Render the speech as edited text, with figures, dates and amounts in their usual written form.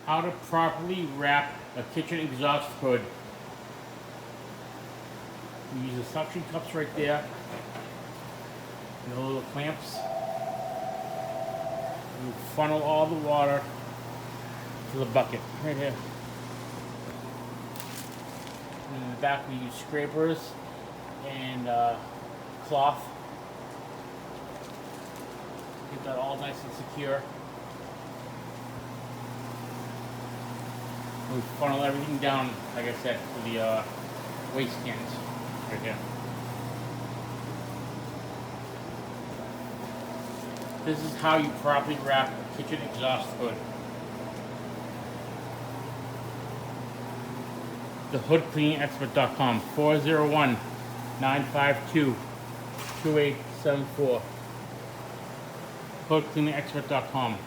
How to properly wrap a kitchen exhaust hood. We use the suction cups right there. And the little clamps. We funnel all the water to the bucket right here. And in the back we use scrapers and cloth. Get that all nice and secure. We funnel everything down, like I said, to the waste cans right here. This is how you properly wrap a kitchen exhaust hood. TheHoodCleaningExpert.com 401-952-2874 HoodCleaningExpert.com